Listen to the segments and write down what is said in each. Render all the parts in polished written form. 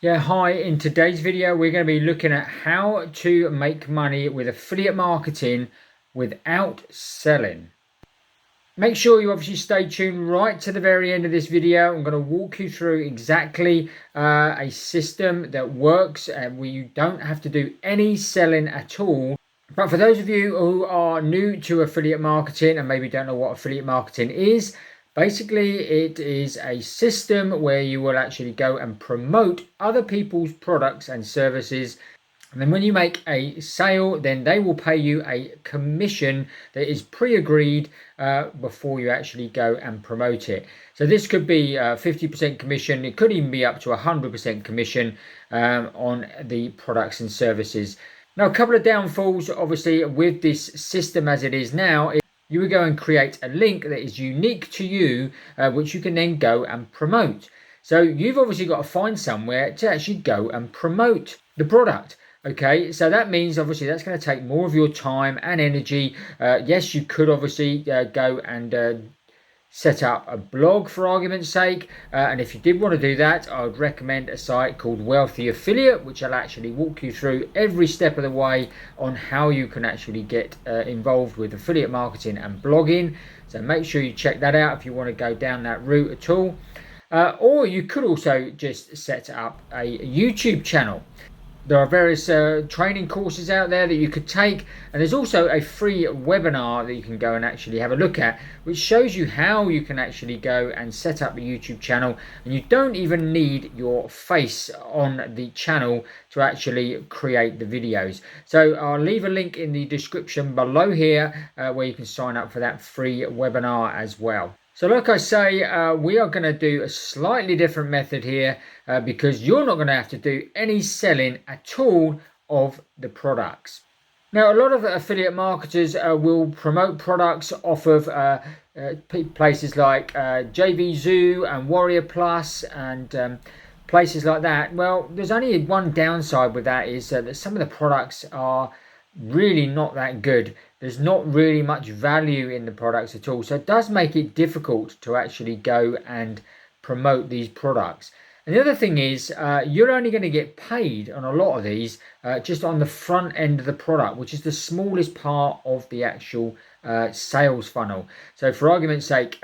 Yeah, hi. In today's video, we're going to be looking at how to make money with affiliate marketing without selling. Make sure you obviously stay tuned right to the very end of this video. I'm going to walk you through exactly a system that works and where you don't have to do any selling at all. But for those of you who are new to affiliate marketing and maybe don't know what affiliate marketing is, basically it is a system where you will actually go and promote other people's products and services. And then when you make a sale, then they will pay you a commission that is pre-agreed before you actually go and promote it. So this could be 50% commission. It could even be up to 100% commission on the products and services. Now, a couple of downfalls, obviously, with this system as it is now, you would go and create a link that is unique to you, which you can then go and promote. So you've obviously got to find somewhere to actually go and promote the product. Okay, so that means obviously that's going to take more of your time and energy. Yes, you could obviously go and set up a blog for argument's sake, and if you did want to do that, I would recommend a site called Wealthy Affiliate, which will actually walk you through every step of the way on how you can actually get involved with affiliate marketing and blogging. So make sure you check that out if you want to go down that route at all. Or you could also just set up a YouTube channel. There are various training courses out there that you could take, and there's also a free webinar that you can go and actually have a look at, which shows you how you can actually go and set up a YouTube channel, and you don't even need your face on the channel to actually create the videos. So I'll leave a link in the description below here where you can sign up for that free webinar as well. So like I say, we are going to do a slightly different method here because you're not going to have to do any selling at all of the products. Now, a lot of affiliate marketers will promote products off of places like JV Zoo and Warrior Plus and places like that. Well, there's only one downside with that is that some of the products are really not that good. There's not really much value in the products at all, so it does make it difficult to actually go and promote these products. And the other thing is you're only going to get paid on a lot of these just on the front end of the product, which is the smallest part of the actual sales funnel. So for argument's sake,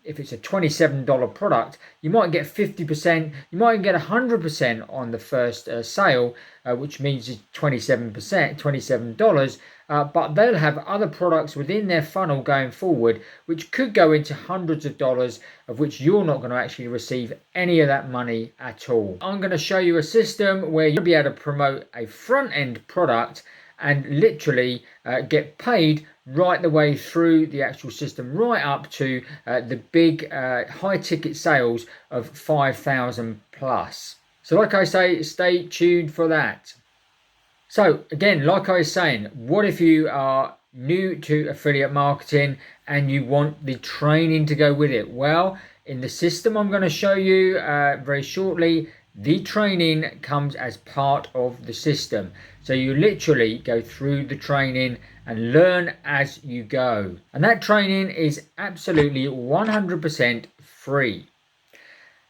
if it's a $27 product, you might get 50%, you might even get 100% on the first sale, which means it's $27, but they'll have other products within their funnel going forward, which could go into hundreds of dollars, of which you're not going to actually receive any of that money at all. I'm going to show you a system where you'll be able to promote a front end product and literally get paid right the way through the actual system, right up to the big high ticket sales of 5,000 plus. So like I say, stay tuned for that. So again, like I was saying, what if you are new to affiliate marketing and you want the training to go with it? Well, in the system I'm going to show you very shortly, the training comes as part of the system. So you literally go through the training and learn as you go. And that training is absolutely 100% free.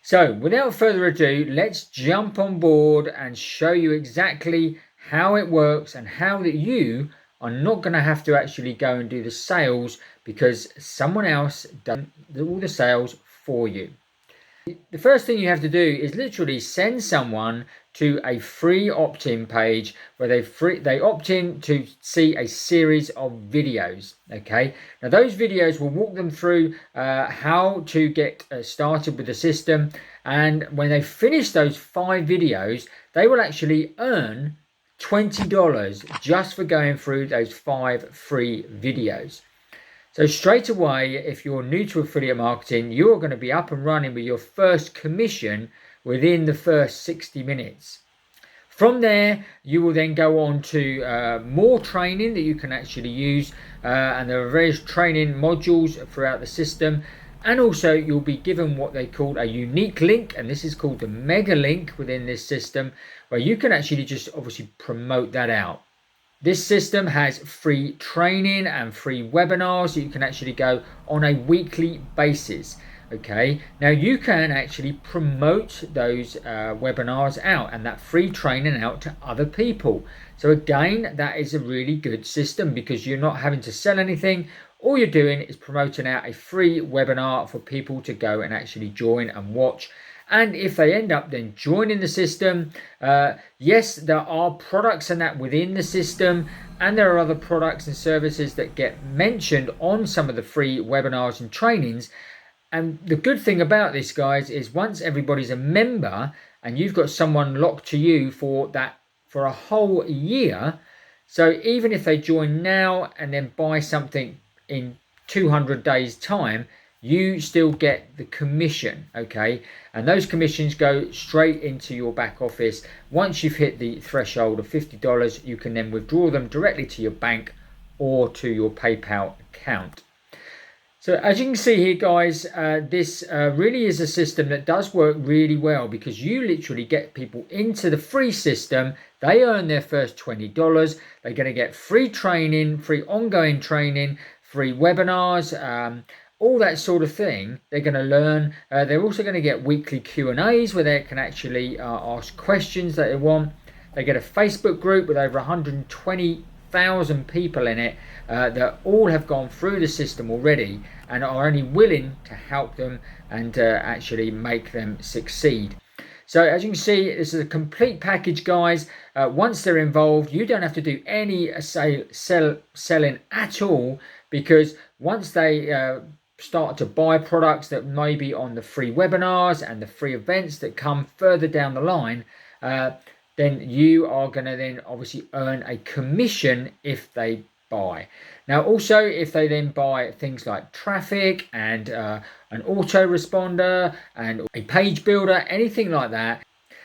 So without further ado, let's jump on board and show you exactly how it works and how that you are not going to have to actually go and do the sales because someone else does all the sales for you. The first thing you have to do is literally send someone to a free opt-in page where they opt in to see a series of videos. Okay, now those videos will walk them through how to get started with the system, and when they finish those 5 videos, they will actually earn $20 just for going through those 5 free videos. So straight away, if you're new to affiliate marketing, you're going to be up and running with your first commission within the first 60 minutes. From there, you will then go on to more training that you can actually use, and there are various training modules throughout the system. And also you'll be given what they call a unique link, and this is called the mega link within this system, where you can actually just obviously promote that out. This system has free training and free webinars that you can actually go on a weekly basis. Okay, now you can actually promote those webinars out and that free training out to other people. So again, that is a really good system because you're not having to sell anything. All you're doing is promoting out a free webinar for people to go and actually join and watch. And if they end up then joining the system, yes, there are products and that within the system, and there are other products and services that get mentioned on some of the free webinars and trainings. And the good thing about this, guys, is once everybody's a member and you've got someone locked to you for a whole year, so even if they join now and then buy something in 200 days time, you still get the commission, okay? And those commissions go straight into your back office. Once you've hit the threshold of $50, you can then withdraw them directly to your bank or to your PayPal account. So as you can see here, guys, this really is a system that does work really well because you literally get people into the free system. They earn their first $20. They're going to get free training, free ongoing training, free webinars, all that sort of thing. They're going to learn. They're also going to get weekly Q&As where they can actually ask questions that they want. They get a Facebook group with over 120,000 people in it that all have gone through the system already and are only willing to help them and actually make them succeed. So as you can see, this is a complete package, guys. Once they're involved, you don't have to do any selling at all, because once they start to buy products that may be on the free webinars and the free events that come further down the line, then you are going to then obviously earn a commission if they buy. Now also, if they then buy things like traffic and an autoresponder and a page builder, anything like that,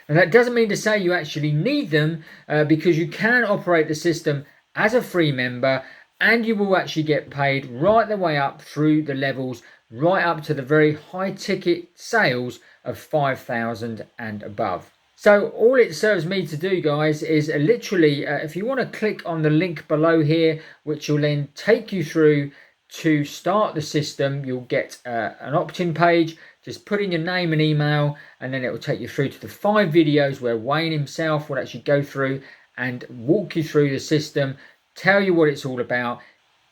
and that doesn't mean to say you actually need them, because you can operate the system as a free member and you will actually get paid right the way up through the levels, right up to the very high ticket sales of 5,000 and above. So all it serves me to do, guys, is literally, if you want to click on the link below here, which will then take you through to start the system, you'll get an opt-in page. Just put in your name and email, and then it will take you through to the 5 videos where Wayne himself will actually go through and walk you through the system, tell you what it's all about.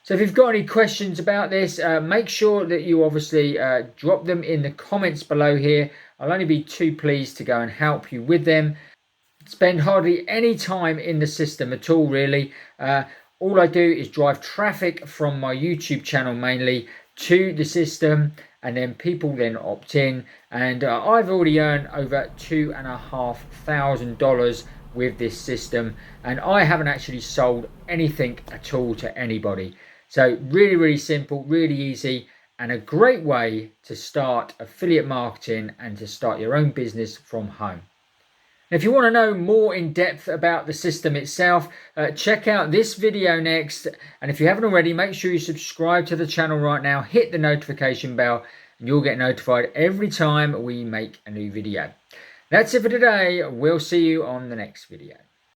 So if you've got any questions about this, make sure that you obviously drop them in the comments below here. I'll only be too pleased to go and help you with them. Spend hardly any time in the system at all, really. All I do is drive traffic from my YouTube channel mainly to the system, and then people then opt in, and I've already earned over $2,500 with this system, and I haven't actually sold anything at all to anybody. So really, really simple, really easy, and a great way to start affiliate marketing and to start your own business from home. If you want to know more in depth about the system itself, check out this video next. And if you haven't already, make sure you subscribe to the channel right now, hit the notification bell, and you'll get notified every time we make a new video. That's it for today. We'll see you on the next video.